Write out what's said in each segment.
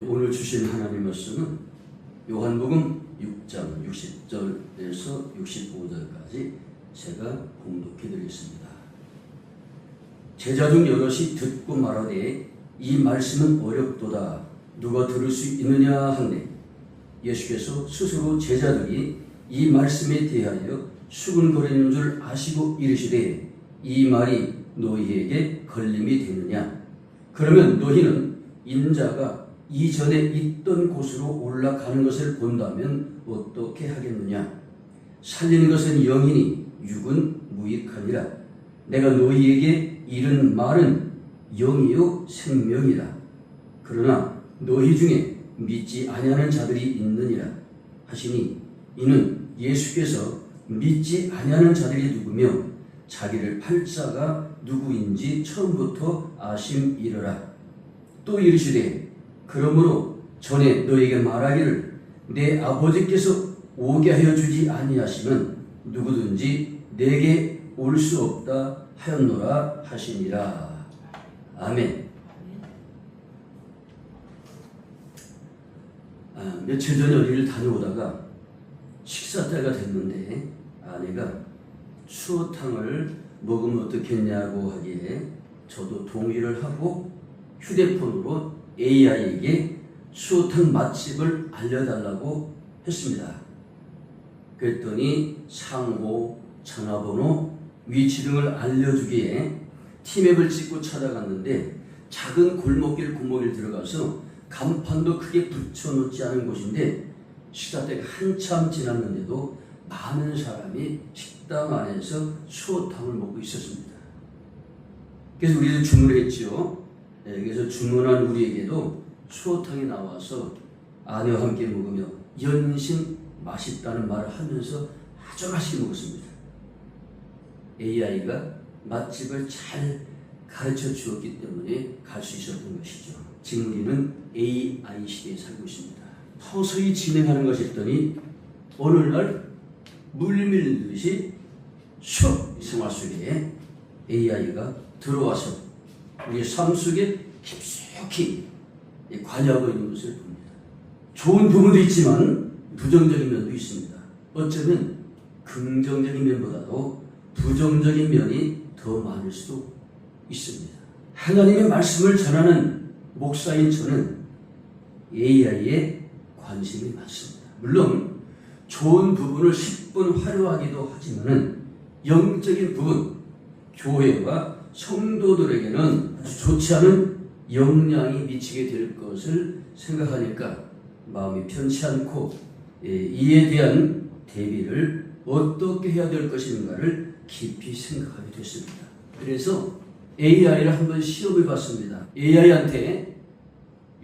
오늘 주신 하나님의 말씀은 요한복음 6장 60절에서 65절까지 제가 공독해 드리겠습니다. 제자 중 여럿이 듣고 말하되 이 말씀은 어렵도다 누가 들을 수 있느냐 하네. 예수께서 스스로 제자들이 이 말씀에 대하여 수근거리는 줄 아시고 이르시되 이 말이 너희에게 걸림이 되느냐. 그러면 너희는 인자가 이전에 있던 곳으로 올라가는 것을 본다면 어떻게 하겠느냐. 살리는 것은 영이니 육은 무익하니라. 내가 너희에게 이른 말은 영이요 생명이라. 그러나 너희 중에 믿지 아니하는 자들이 있느니라 하시니 이는 예수께서 믿지 아니하는 자들이 누구며 자기를 팔 자가 누구인지 처음부터 아심이러라. 또 이르시되 그러므로 전에 너에게 말하기를 내 아버지께서 오게 하여 주지 아니하시면 누구든지 내게 올 수 없다 하였노라 하시니라. 아멘. 며칠 전에 어디를 다녀오다가 식사 때가 됐는데 아내가 추어탕을 먹으면 어떻겠냐고 하기에 저도 동의를 하고 휴대폰으로 AI에게 추어탕 맛집을 알려달라고 했습니다. 그랬더니 상호, 전화번호, 위치 등을 알려주기에 티맵을 찍고 찾아갔는데 작은 골목길 구멍을 들어가서 간판도 크게 붙여놓지 않은 곳인데 식사 때가 한참 지났는데도 많은 사람이 식당 안에서 추어탕을 먹고 있었습니다. 그래서 우리도 주문을 했지요. 그래서 주문한 우리에게도 추어탕이 나와서 아내와 함께 먹으며 연신 맛있다는 말을 하면서 아주 맛있게 먹었습니다. AI가 맛집을 잘 가르쳐 주었기 때문에 갈 수 있었던 것이죠. 지금 우리는 AI 시대에 살고 있습니다. 서서히 진행하는 것이 있더니 어느 날 물밀듯이 슉 생활 속에 AI가 들어와서 우리의 삶 속에 깊숙이 관여하고 있는 것을 봅니다. 좋은 부분도 있지만 부정적인 면도 있습니다. 어쩌면 긍정적인 면보다도 부정적인 면이 더 많을 수도 있습니다. 하나님의 말씀을 전하는 목사인 저는 AI에 관심이 많습니다. 물론 좋은 부분을 10분 활용하기도 하지만 영적인 부분, 교회와 성도들에게는 아주 좋지 않은 영향이 미치게 될 것을 생각하니까 마음이 편치 않고 이에 대한 대비를 어떻게 해야 될 것인가를 깊이 생각하게 됐습니다. 그래서 AI를 한번 시험해 봤습니다. AI한테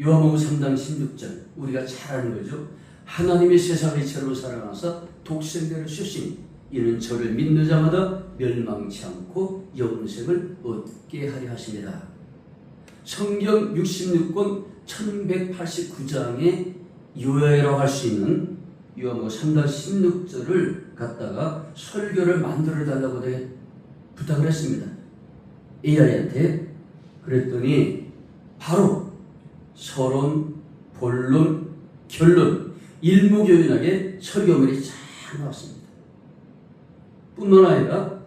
요한복음 3장 16절 우리가 잘 아는 거죠. 하나님의 세상을 이처럼 사랑하사 독생자를 주시니 이는 저를 믿는 자마다 멸망치 않고 영생을 얻게 하려 하십니다. 성경 66권 1189장의 요약이라고 할 수 있는 요한복음 3장 16절을 갖다가 설교를 만들어 달라고 부탁을 했습니다. AI한테. 그랬더니 바로 서론, 본론, 결론, 일목요연하게 설교문이 잘 나왔습니다. 뿐만 아니라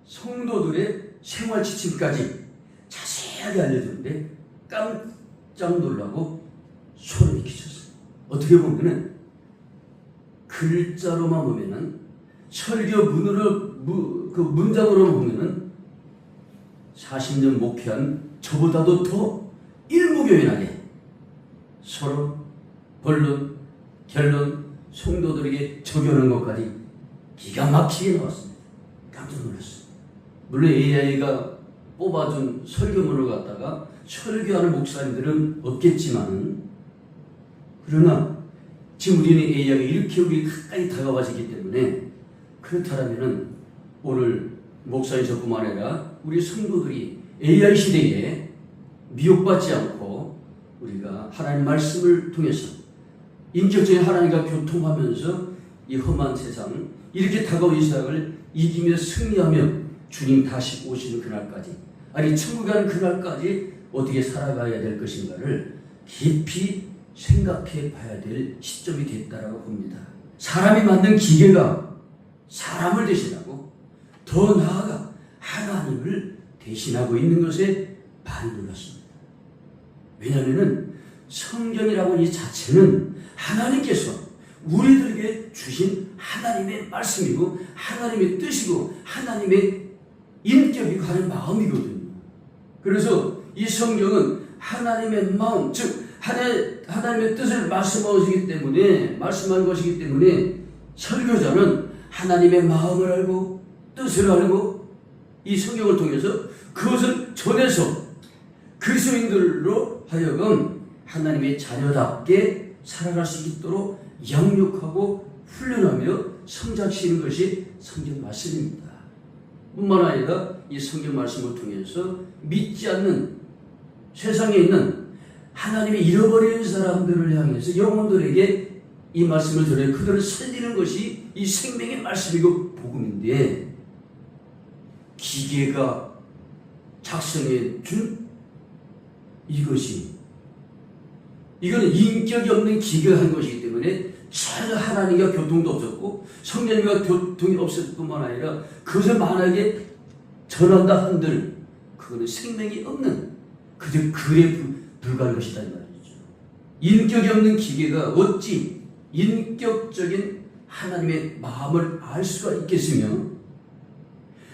성도들의 생활 지침까지 자세하게 알려주는데 깜짝 놀라고 소름이 끼쳤어요. 어떻게 보면은 글자로만 보면은 설교문으로 그 문장으로 보면은 40년 목회한 저보다도 더 일목요연하게 서론, 본론, 결론, 성도들에게 적용하는 것까지 기가 막히게 나왔습니다. 깜짝 놀랐어요. 물론 AI가 뽑아준 설교문을 갖다가 설교하는 목사님들은 없겠지만 그러나 지금 우리는 AI가 이렇게 우리 가까이 다가와지기 때문에 그렇다면 오늘 목사님 저뿐만 아니라 우리 성도들이 AI 시대에 미혹받지 않고 우리가 하나님 말씀을 통해서 인격적인 하나님과 교통하면서 이 험한 세상 이렇게 다가온 이 세상을 이기며 승리하며 주님 다시 오시는 그날까지 아니 천국에 가는 그날까지 어떻게 살아가야 될 것인가를 깊이 생각해 봐야 될 시점이 됐다라고 봅니다. 사람이 만든 기계가 사람을 대신하고 더 나아가 하나님을 대신하고 있는 것에 반문하십니다. 왜냐하면 성경이라고 이 자체는 하나님께서 우리들에게 주신 하나님의 말씀이고 하나님의 뜻이고 하나님의 인격이 가는 마음이거든요. 그래서 이 성경은 하나님의 마음, 즉 하나님의 뜻을 말씀한 것이기 때문에 설교자는 하나님의 마음을 알고 뜻을 알고 이 성경을 통해서 그것을 전해서 그리스도인들로 하여금 하나님의 자녀답게 살아갈 수 있도록 양육하고 훈련하며 성장시키는 것이 성경 말씀입니다. 뿐만 아니라 이 성경 말씀을 통해서 믿지 않는 세상에 있는 하나님의 잃어버린 사람들을 향해서 영혼들에게 이 말씀을 전해 그들을 살리는 것이 이 생명의 말씀이고 복음인데, 기계가 작성해 준 이거는 인격이 없는 기계가 한 것이기 때문에 전혀 하나님과 교통도 없었고 성령님과 교통이 없을 뿐만 아니라 그것을 만약에 전한다 한들 그거는 생명이 없는 그저 글에 불과한 것이다 이 말이죠. 인격이 없는 기계가 어찌 인격적인 하나님의 마음을 알 수가 있겠으며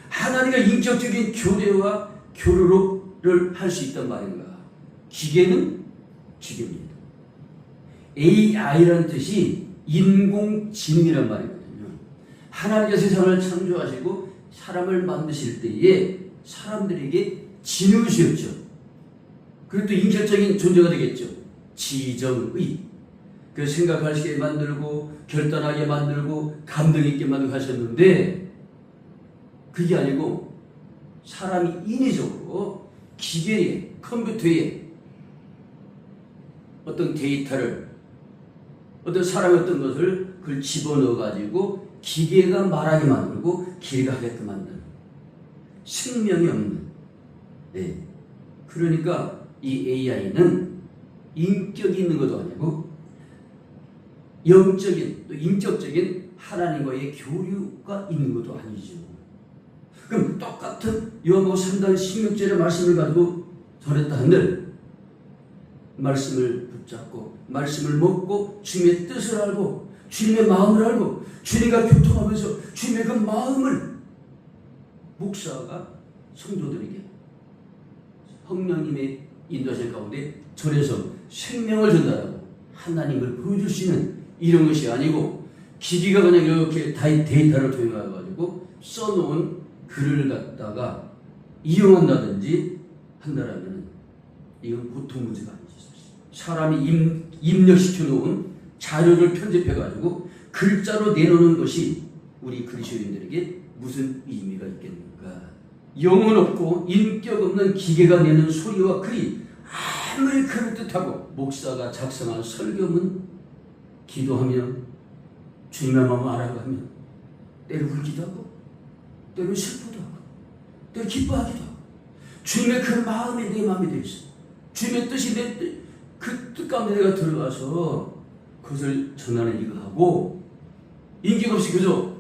하나님과 인격적인 교대와 교류를 할 수 있단 말인가. 기계는 기계입니다. AI라는 뜻이 인공지능이란 말이거든요. 하나님께서 세상을 창조하시고 사람을 만드실 때에 사람들에게 지능을 주셨죠. 그리고 또 인격적인 존재가 되겠죠. 지정의. 그 생각하시게 만들고 결단하게 만들고 감동 있게 만들고 하셨는데 그게 아니고 사람이 인위적으로 기계에 컴퓨터에 어떤 데이터를 어떤 사람의 어떤 것을 그걸 집어넣어 가지고 기계가 말하게 만들고 기계가 하게끔 만드는 생명이 없는 그러니까 이 AI는 인격이 있는 것도 아니고 영적인 또 인격적인 하나님과의 교류가 있는 것도 아니죠. 그럼 똑같은 요한복음 3장 16절의 말씀을 가지고 전했다 한들 말씀을 붙잡고 말씀을 먹고 주님의 뜻을 알고 주님의 마음을 알고 주님과 교통하면서 주님의 그 마음을 목사가 성도들에게 성령님의 인도하신 가운데 전해서 생명을 전달하고 하나님을 보여줄 수 있는 이런 것이 아니고 기기가 그냥 이렇게 데이터를 통해가지고 써놓은 글을 갖다가 이용한다든지 한다라면 이건 보통 문제가 아니죠. 사람이 입력시켜 놓은 자료를 편집해가지고 글자로 내놓는 것이 우리 그리스도인들에게 무슨 의미가 있겠는가. 영혼 없고 인격 없는 기계가 내는 소리와 글이 아무리 그럴듯하고 목사가 작성한 설교문 기도하며 주님의 마음을 알아가며 때로 울기도 하고 때로 슬프도 하고 때로 기뻐하기도 하고 주님의 그 마음이 내 마음이 되어 있어. 주님의 뜻이 그 뜻 가운데 내가 들어가서 그것을 전하는 일을 하고 인격 없이 그저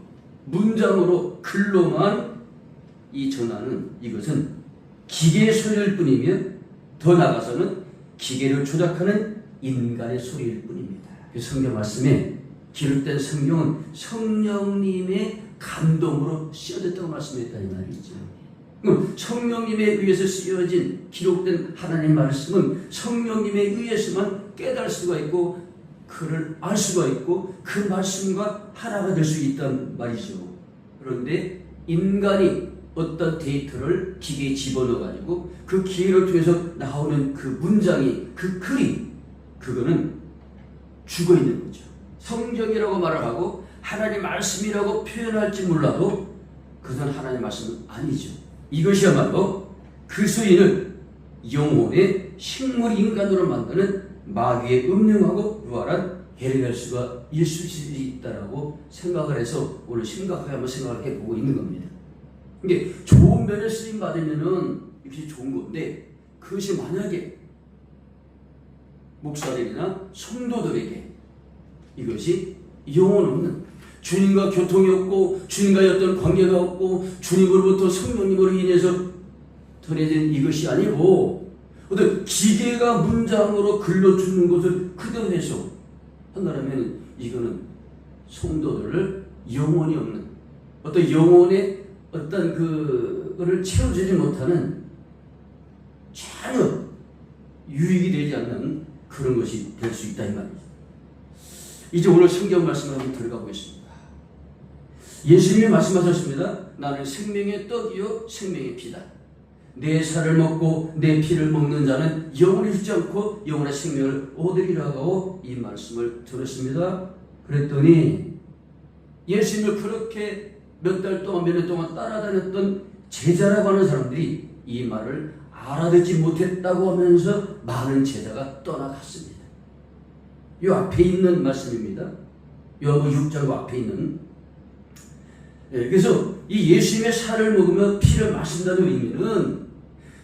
문장으로 글로만 이 전하는 이것은 기계의 소리일 뿐이며 더 나아가서는 기계를 조작하는 인간의 소리일 뿐입니다. 성경 말씀에 기록된 성경은 성령님의 감동으로 쓰여졌다고 말씀했다는 말이죠. 성령님에 의해서 쓰여진 기록된 하나님의 말씀은 성령님에 의해서만 깨달을 수가 있고 그를 알 수가 있고 그 말씀과 하나가 될 수 있단 말이죠. 그런데 인간이 어떤 데이터를 기계에 집어넣어 가지고 그 기계를 통해서 나오는 그 문장이 그 글이 그거는 죽어 있는 거죠. 성경이라고 말을 하고 하나님 말씀이라고 표현할지 몰라도 그것은 하나님 말씀은 아니죠. 이것이야말로 그리스도인을 영혼의 식물 인간으로 만드는 마귀의 음흉하고 유활한 해를 수가 있을 수 있다라고 생각을 해서 오늘 심각하게 한번 생각을 해보고 있는 겁니다. 이게 좋은 면에 쓰임 받으면은 이것이 좋은 건데 그것이 만약에 목사들이나 성도들에게 이것이 영혼 없는, 주님과 교통이 없고 주님과의 어떤 관계가 없고 주님으로부터 성령님으로 인해서 전해진 이것이 아니고 어떤 기계가 문장으로 글러주는 것을 그대로 해서 한다면 이거는 성도들을 영혼이 없는, 어떤 영혼의 어떤 그거를 채워주지 못하는, 전혀 유익이 되지 않는 그런 것이 될 수 있다 이 말이죠. 이제 오늘 성경 말씀을 한번 들어가 보겠습니다. 예수님이 말씀하셨습니다. 나는 생명의 떡이요 생명의 피다. 내 살을 먹고 내 피를 먹는 자는 영원히 죽지 않고 영원의 생명을 얻으리라고 이 말씀을 들었습니다. 그랬더니 예수님을 그렇게 몇 달 동안 몇 년 동안 따라다녔던 제자라고 하는 사람들이 이 말을 알아듣지 못했다고 하면서 많은 제자가 떠나갔습니다. 이 앞에 있는 말씀입니다. 요한복음 6장 앞에 있는. 그래서 이 예수님의 살을 먹으며 피를 마신다는 의미는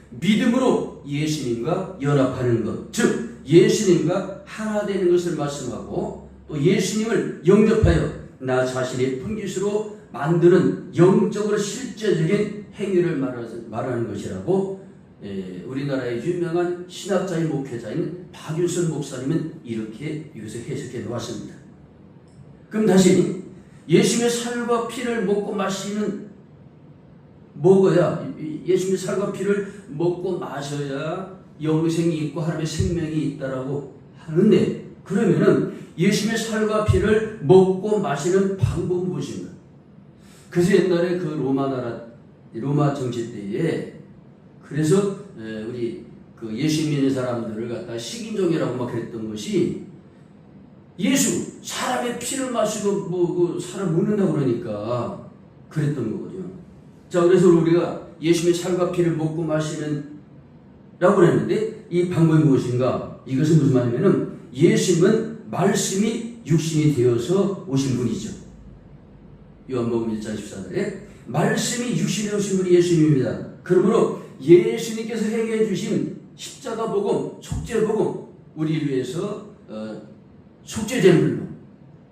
믿음으로 예수님과 연합하는 것, 즉 예수님과 하나 되는 것을 말씀하고 또 예수님을 영접하여 나 자신의 분깃으로 만드는 영적으로 실제적인 행위를 말하는 것이라고 우리나라의 유명한 신학자의 목회자인 박윤선 목사님은 이렇게 이것을 해석해 놓았습니다. 그럼 다시 예수님의 살과 피를 먹고 마시는, 먹어야, 예수님의 살과 피를 먹고 마셔야 영생이 있고 하나님의 생명이 있다라고 하는데, 그러면은 예수님의 살과 피를 먹고 마시는 방법은 무엇인가? 그래서 옛날에 그 로마 정치 때에 그래서 우리 그 예수 믿는 사람들을 갖다 식인종이라고 막 그랬던 것이, 예수 사람의 피를 마시고 그 사람 먹는다고 그러니까 그랬던 거거든요. 자, 그래서 우리가 예수님의 살과 피를 먹고 마시는 라고 그랬는데 이 방법이 무엇인가? 이것은 무슨 말이냐면은 예수님은 말씀이 육신이 되어서 오신 분이죠. 요한복음 1장 14절에 말씀이 육신이 오신 분이 예수님입니다. 그러므로 예수님께서 행해 주신 십자가 복음, 속죄 복음, 우리를 위해서 속죄 제물로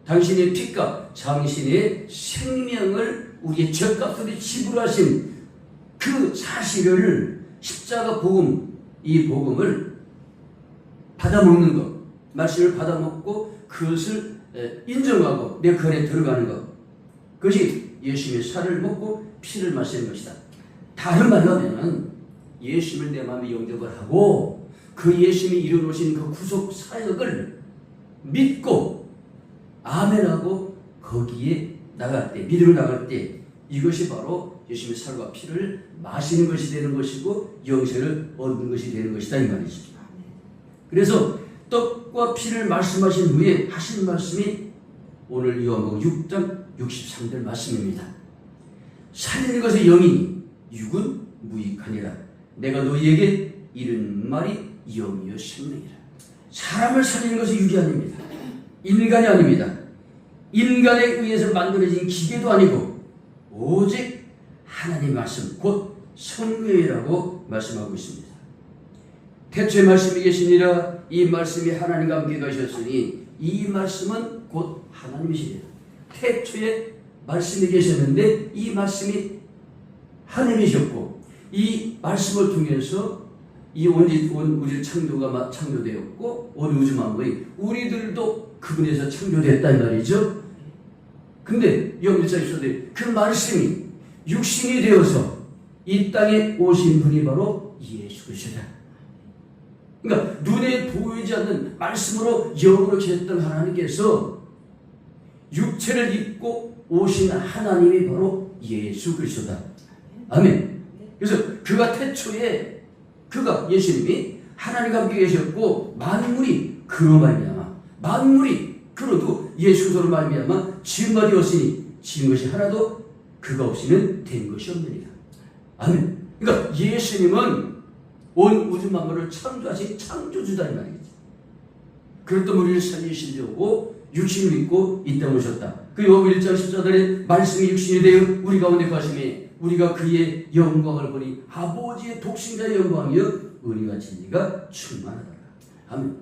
당신의 피값, 당신의 생명을 우리의 죗값으로 지불하신 그 사실을, 십자가 복음, 이 복음을 받아먹는 것, 말씀을 받아먹고 그것을 인정하고 내 그 안에 들어가는 것, 그것이 예수님의 살을 먹고 피를 마시는 것이다. 다른 말로 하면 예수님을 내 마음에 영접을 하고 그 예수님이 이루어놓으신 그 구속 사역을 믿고 아멘하고 거기에 나갈 때, 믿음으로 나갈 때 이것이 바로 예수님의 살과 피를 마시는 것이 되는 것이고 영생을 얻는 것이 되는 것이다 이 말이죠. 그래서 떡과 피를 말씀하신 후에 하신 말씀이 오늘 요한복음 6장 63절 말씀입니다. 살리는 것의 영이니 육은 무익하니라. 내가 너희에게 이른 말이 영이요 생명이라. 사람을 살리는 것은 육이 아닙니다. 인간이 아닙니다. 인간에 의해서 만들어진 기계도 아니고 오직 하나님의 말씀, 곧 성령이라고 말씀하고 있습니다. 태초에 말씀이 계시니라. 이 말씀이 하나님과 함께 가셨으니 이 말씀은 곧 하나님이시래요. 태초에 말씀이 계셨는데 이 말씀이 하나님이셨고 이 말씀을 통해서 이 온 우리 창조가 창조되었고 온 우주 만물이 우리들도 그분에서 창조됐다 이 말이죠. 근데 여기서 그 말씀이 육신이 되어서 이 땅에 오신 분이 바로 예수 그리스도다. 그러니까 눈에 보이지 않는 말씀으로 영으로 계셨던 하나님께서 육체를 입고 오신 하나님이 바로 예수 그리스도다. 아멘. 그래서 그가 태초에 그가 예수님이 하나님과 함께 계셨고 만물이 그로 말미암아 만물이 그로도 예수 그리스도로 말미암아 지은 바 되었으니 지은 것이 하나도 그가 없이는 된 것이 없느니라. 아멘. 그러니까 예수님은 온 우주 만물을 창조하신 창조주다 이 말이지. 그랬던 우리를 살리시려고 육신을 입고 이 땅에 오셨다. 그 요한복음 1장 14절에 말씀이 육신이 되어 우리 가운데 거하심에 우리가 그의 영광을 보니 아버지의 독생자의 영광이여 은혜와 진리가 충만하더라. 아멘.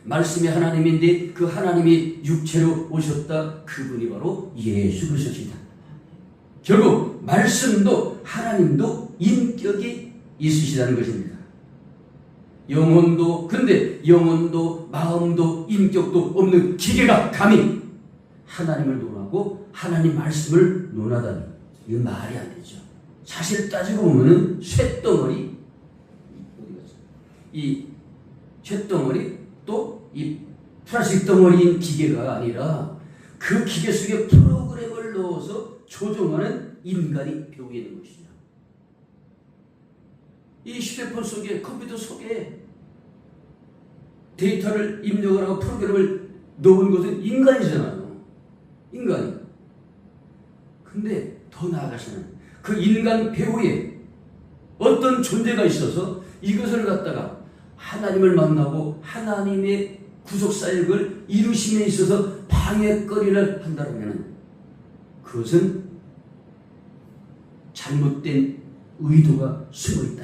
말씀이 하나님인데 그 하나님이 육체로 오셨다. 그분이 바로 예수 그리스도시다. 결국 말씀도 하나님도 인격이 있으시다는 것입니다. 근데 영혼도 마음도 인격도 없는 기계가 감히 하나님을 논하고 하나님 말씀을 논하다니, 이건 말이 안 되죠. 사실 따지고 보면은 쇳덩어리, 이 쇳덩어리 또 이 플라스틱 덩어리인 기계가 아니라 그 기계 속에 프로그램을 넣어서 조종하는 인간이 배우게 있는 것이죠. 이 휴대폰 속에, 컴퓨터 속에 데이터를 입력을 하고 프로그램을 넣은 것은 인간이잖아요. 인간이. 근데 더 나아가서는 그 인간 배후에 어떤 존재가 있어서 이것을 갖다가 하나님을 만나고 하나님의 구속사역을 이루심에 있어서 방해거리를 한다면 그것은 잘못된 의도가 숨어있다.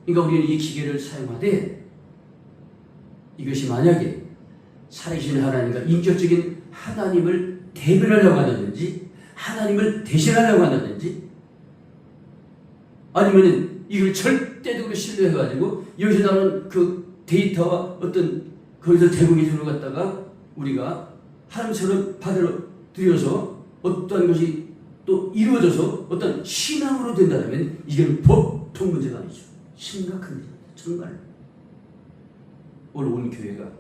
그러니까 우리는 이 기계를 사용하되 이것이 만약에 살아계신 하나님과 인격적인 하나님을 대변하려고 한다든지 하나님을 대신하려고 한다든지 아니면 이걸 절대적으로 신뢰해가지고 여기서 나오는 그 데이터와 어떤 거기서 제공해주는 것 갖다가 우리가 하나님처럼 받아들여서 어떤 것이 또 이루어져서 어떤 신앙으로 된다면 이건 보통 문제가 아니죠. 심각한 문제입니다. 정말 오늘 온 교회가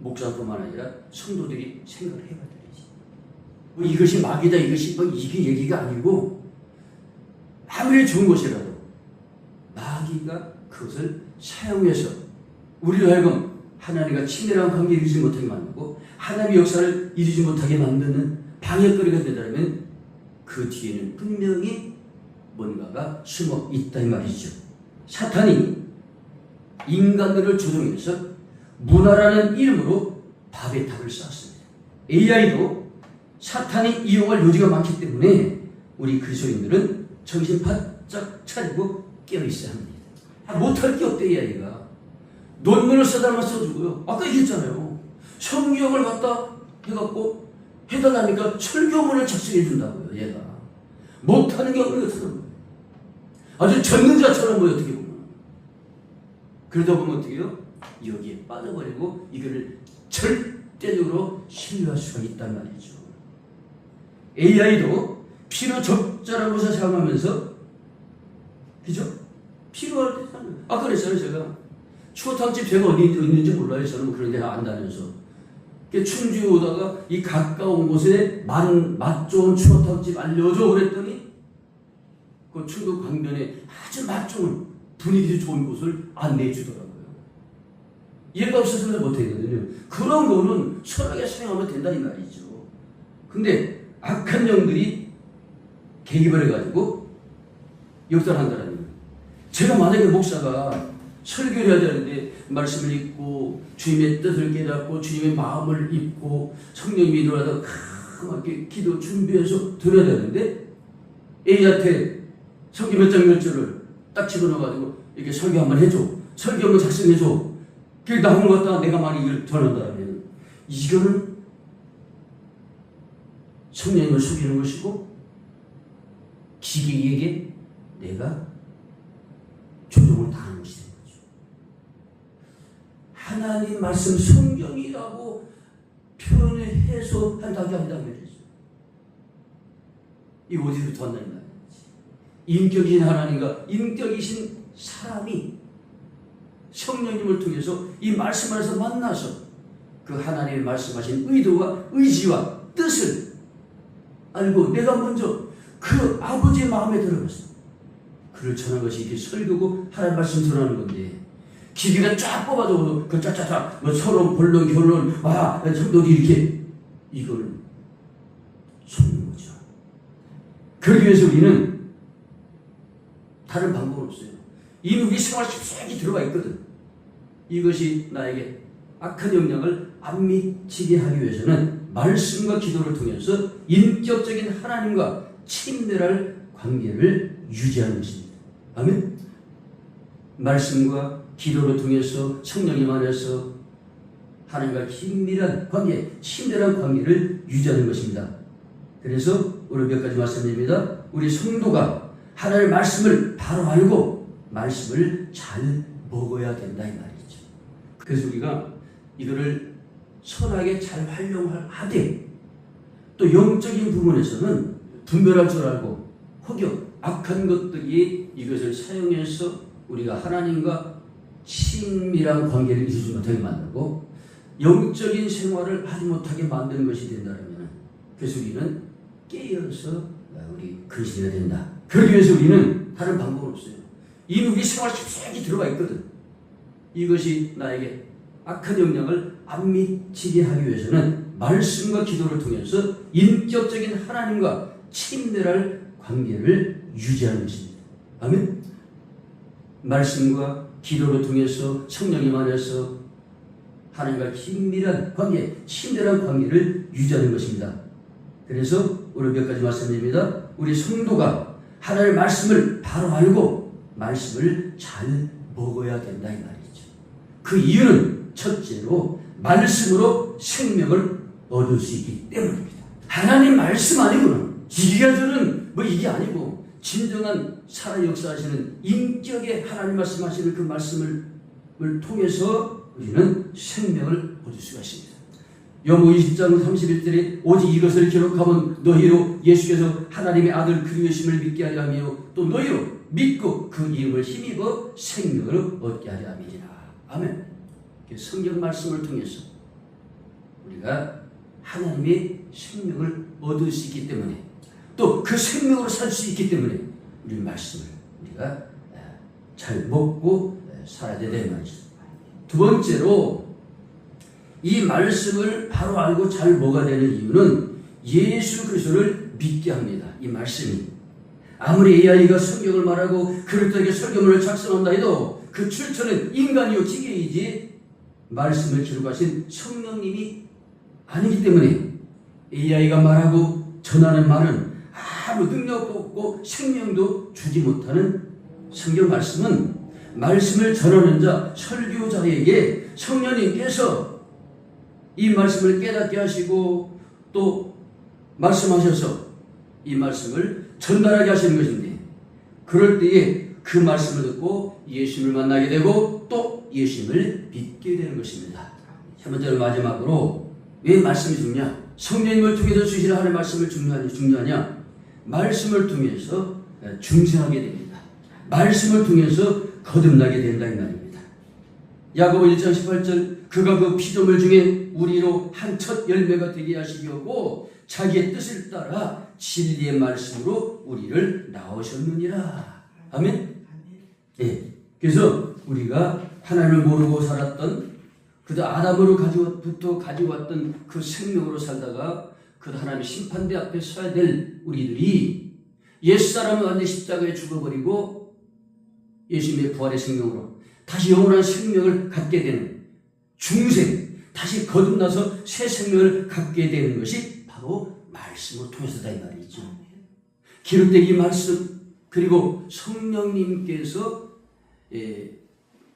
목사뿐만 아니라 성도들이 생각을 해봐야 되지. 이것이 막이다, 이게 얘기가 아니고 아무리 좋은 것이라도 마귀가 그것을 사용해서 우리로 하여금 하나님과 친밀한 관계를 이루지 못하게 만들고 하나님의 역사를 이루지 못하게 만드는 방해거리가 된다면 그 뒤에는 분명히 뭔가가 숨어 있다 이 말이죠. 사탄이 인간들을 조종해서 문화라는 이름으로 밥의 탑을 쌓았습니다. AI도 사탄이 이용할 요지가 많기 때문에 우리 그리스도인들은 정신 바짝 차리고 깨어있어야 합니다. 못할 게 없대. AI가 논문을 써달라면 써주고요. 아까 얘기했잖아요. 성경을 갖다 해갖고 해달라니까 설교문을 작성해 준다고요. 얘가 못하는 게 없는 것처럼 아주 전능자처럼 보여. 어떻게 보면 그러다 보면 어떻게 해요? 여기에 빠져버리고 이거를 절대적으로 신뢰할 수가 있단 말이죠. AI도 필요 적절한 것을 사용하면서, 그죠? 필요할 때 사용해요. 아까 그랬어요. 제가 추어탕집 제가 어디 있는지 몰라요. 저는 그런 데 안 다녀서. 충주에 오다가 이 가까운 곳에 맛 좋은 추어탕집 알려줘 그랬더니 그 충북 광변에 아주 맛 좋은 분위기 좋은 곳을 안내해 주더라고요. 얘가 없어서는 못하거든요. 그런 거는 선하게 사용하면 된다 이 말이죠. 근데 악한 영들이 개입을 해가지고 역전한다는 거예요. 제가 만약에 목사가 설교를 해야 되는데 말씀을 읽고 주님의 뜻을 깨닫고 주님의 마음을 읽고 성령님이 일어나서 이렇게 기도 준비해서 드려야 되는데 A한테 설교 몇 장 몇 줄을 딱 집어넣어가지고 이렇게 설교 한번 해줘. 설교 한번 작성해줘. 그게 나온 것 같다가 내가 많이 이걸 전한다면 이거는 성령님을 속이는 것이고 기계에게 내가 조종을 당하는 것이 되는 거죠. 하나님 말씀 성경이라고 표현해서 한다고 한다고 말이죠. 이 어디부터 한다는 말이지. 인격이신 하나님과 인격이신 사람이 성령님을 통해서 이 말씀 안에서 만나서 그 하나님의 말씀하신 의도와 의지와 뜻을 알고 내가 먼저 그 아버지의 마음에 들어갔어. 그를 전한 것이 이렇게 설교고 하나님 말씀 전하는 건데 기계가 쫙 뽑아줘. 그 짜짜짜 뭐 서론, 본론, 결론, 성도들이 이렇게 이걸 속는 거죠. 그러기 위해서 우리는 다른 방법은 없어요. 이미 우리 생활 깊숙이 들어가 있거든. 이것이 나에게 악한 영향을 안 미치게 하기 위해서는 말씀과 기도를 통해서 인격적인 하나님과 친밀할 관계를 유지하는 것입니다. 아멘. 말씀과 기도를 통해서 성령님 안에서 하나님과 긴밀한 관계, 친밀한 관계를 유지하는 것입니다. 그래서 오늘 몇 가지 말씀드립니다. 우리 성도가 하나님의 말씀을 바로 알고 말씀을 잘 먹어야 된다 이 말이죠. 그래서 우리가 이거를 선하게 잘 활용하되 또 영적인 부분에서는 분별할 줄 알고 혹여 악한 것들이 이것을 사용해서 우리가 하나님과 친밀한 관계를 이루지 못하게 만들고 영적인 생활을 하지 못하게 만드는 것이 된다면 그래서 우리는 깨어서 우리 근신해야 된다. 그러기 위해서 우리는 다른 방법은 없어요. 이미 우리 생활 깊숙이 들어가 있거든. 이것이 나에게 악한 영향을 안 미치게 하기 위해서는 말씀과 기도를 통해서 인격적인 하나님과 친밀할 관계를 유지하는 것입니다. 아멘. 말씀과 기도를 통해서 성령님 안에서 하나님과 긴밀한 관계, 친밀한 관계를 유지하는 것입니다. 그래서 오늘 몇 가지 말씀드립니다. 우리 성도가 하나님의 말씀을 바로 알고 말씀을 잘 먹어야 된다 이 말이죠. 그 이유는 첫째로 말씀으로 생명을 얻을 수 있기 때문입니다. 하나님 말씀 아니고는 이가저는 이게 아니고 진정한 살아 역사하시는 인격의 하나님 말씀하시는 그 말씀을 통해서 우리는 생명을 얻을 수가 있습니다. 요모 20장 31절에 오직 이것을 기록하면 너희로 예수께서 하나님의 아들 그리스도심을 믿게 하려 하며 또 너희로 믿고 그 이름을 힘입어 생명을 얻게 하려 함이니라. 아멘. 성경 말씀을 통해서 우리가 하나님의 생명을 얻을 수 있기 때문에 또 그 생명으로 살 수 있기 때문에 우리 말씀을 우리가 잘 먹고 살아야 된다는 말이죠. 두 번째로 이 말씀을 바로 알고 잘 먹어야 되는 이유는 예수 그리스도를 믿게 합니다. 이 말씀이 아무리 AI가 성경을 말하고 그릇되게 설교문을 작성한다 해도 그 출처는 인간이요 기계이지 말씀을 기록하신 성령님이 아니기 때문에 AI가 말하고 전하는 말은 아무 능력도 없고 생명도 주지 못하는 성경 말씀은 말씀을 전하는 자 설교자에게 성령님께서 이 말씀을 깨닫게 하시고 또 말씀하셔서 이 말씀을 전달하게 하시는 것인데 그럴 때에 그 말씀을 듣고 예수님을 만나게 되고 또 예수님을 믿게 되는 것입니다. 세 번째로 마지막으로 왜 말씀이 중요하냐? 성령님을 통해서 주시는 하나님의 말씀을 중요하냐? 말씀을 통해서 중생하게 됩니다. 말씀을 통해서 거듭나게 된다 이 말입니다. 야고보 1장 18절 그가 그 피조물 중에 우리로 한 첫 열매가 되게 하시려고 자기의 뜻을 따라 진리의 말씀으로 우리를 낳으셨느니라. 아멘. 예. 그래서 우리가 하나님을 모르고 살았던 그저 아담으로부터 가지고 왔던 그 생명으로 살다가 그 하나님의 심판대 앞에 서야 될 우리들이 옛사람은 완전히 십자가에 죽어버리고 예수님의 부활의 생명으로 다시 영원한 생명을 갖게 되는 중생, 다시 거듭나서 새 생명을 갖게 되는 것이 바로 말씀을 통해서다 이 말이죠. 기록된 이 말씀 그리고 성령님께서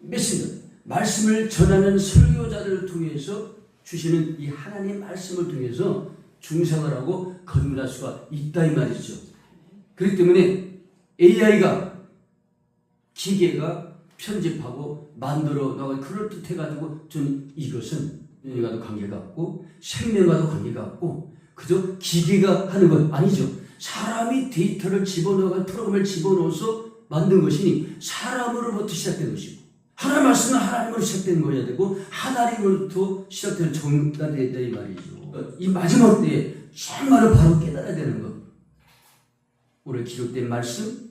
메신저 말씀을 전하는 설교자들을 통해서 주시는 이 하나님의 말씀을 통해서 중생을 하고 거듭날 수가 있다 이 말이죠. 그렇기 때문에 AI가 기계가 편집하고 만들어 나가 그럴듯해가지고 저는 이것은 인간과도 관계가 없고 생명과도 관계가 없고 그저 기계가 하는 건 아니죠. 사람이 데이터를 집어넣어 프로그램을 집어넣어서 만든 것이니 사람으로부터 시작된 것이고 하나님 말씀은 하나님으로 시작된 거여야 되고 하나님으로부터 시작되는 정답이 된다 이 말이죠. 이 마지막 때에 정말로 바로 깨달아야 되는 것. 오늘 기록된 말씀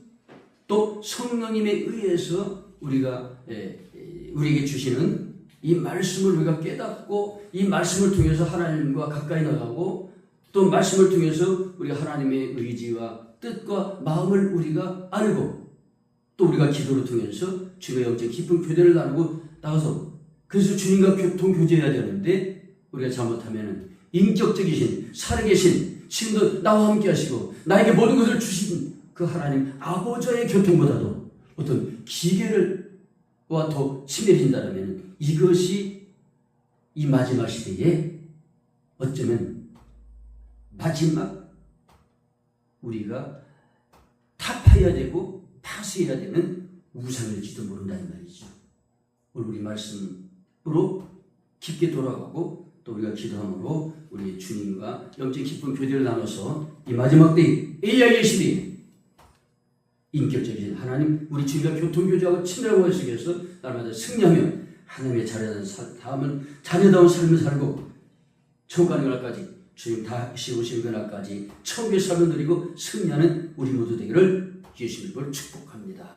또 성령님에 의해서 우리가 우리에게 주시는 이 말씀을 우리가 깨닫고 이 말씀을 통해서 하나님과 가까이 나가고 또 말씀을 통해서 우리가 하나님의 의지와 뜻과 마음을 우리가 알고 또 우리가 기도를 통해서 주님과 영적 깊은 교제를 나누고 나가서 그래서 주님과 교제해야 되는데 우리가 잘못하면 인격적이신 살아계신 지금도 나와 함께 하시고 나에게 모든 것을 주신 그 하나님 아버지의 교통보다도 어떤 기계와 더 친밀해진다면 이것이 이 마지막 시대에 어쩌면 마지막 우리가 타파해야 되고 파수해야 되는 우상일지도 모른다는 말이죠. 오늘 우리 말씀으로 깊게 돌아가고 또 우리가 기도함으로 우리 주님과 영적 기쁜 교제를 나눠서 이 마지막 때 AI의 시대에 인격적인 하나님 우리 주님과 교통교제하고 친밀한 관계 속에서 날마다 승리하며 하나님의 자녀다운 삶을 살고 천국 가는 그날까지 주님 다시 오시는 그날까지 천국의 삶을 누리고 승리하는 우리 모두 되기를 예수님을 축복합니다.